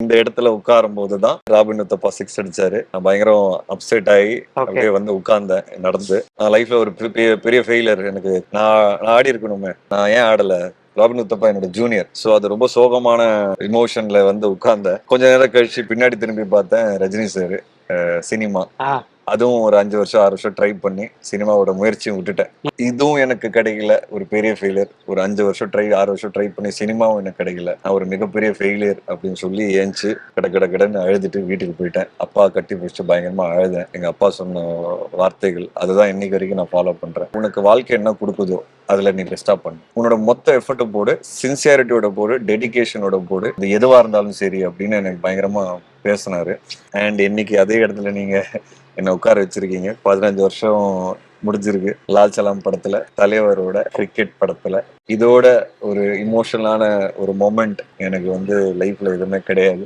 இந்த இடத்துல உட்காரும் போதுதான் ராபின் உத்தப்பா சிக்ஸ் அடிச்சாரு. நான் பயங்கரம் அப்செட் ஆகி அப்படியே வந்து உட்கார்ந்தேன் நடந்து. நான் லைஃப்ல ஒரு பெரிய ஃபெயிலியர். எனக்கு நான் ஆடி இருக்கணுமே, நான் ஏன் ஆடல? ராபின் உத்தப்பா என்னோட ஜூனியர். சோ அது ரொம்ப சோகமான இமோஷன்ல வந்து உட்கார்ந்தேன். கொஞ்ச நேரம் கழிச்சு பின்னாடி திரும்பி பார்த்தேன், ரஜினி சார் சினிமா. அதுவும் ஒரு 5 வருஷம் 6 வருஷம் ட்ரை பண்ணி சினிமாவோட முயற்சியும் விட்டுட்டேன். இதுவும் எனக்கு கிடைக்கல, ஒரு பெரிய ஃபெயிலியர். ஒரு 5 வருஷம் 6 வருஷம் ட்ரை பண்ணி சினிமாவும் எனக்கு கிடைக்கல. நான் ஒரு மிகப்பெரிய ஃபெயிலியர் அப்படின்னு சொல்லி ஏஞ்சி கடன்னு அழுதுட்டு வீட்டுக்கு போயிட்டேன். அப்பா கட்டி பிடிச்சி பயங்கரமா அழுதேன். எங்க அப்பா சொன்ன வார்த்தைகள் அதுதான் இன்னைக்கு வரைக்கும் நான் ஃபாலோ பண்றேன். உனக்கு வாழ்க்கை என்ன கொடுக்குதோ அதுல நீ பெஸ்டா பண்ணு, உன்னோட மொத்த எஃபர்ட் போடு, சின்சியாரிட்டியோட போடு, டெடிகேஷனோட போடு, இது எதுவா இருந்தாலும் சரி அப்படின்னு எனக்கு பயங்கரமா பேசினாரு. அண்ட் இன்னைக்கு அதே இடத்துல நீங்க என்ன உட்கார வச்சிருக்கீங்க. 15 வருஷம் முடிஞ்சிருக்கு. லால் சலாம் படத்துல, தலைவரோட கிரிக்கெட் படத்துல. இதோட ஒரு இமோஷனலான ஒரு மொமெண்ட் எனக்கு வந்து லைஃப்ல எதுவுமே கிடையாது.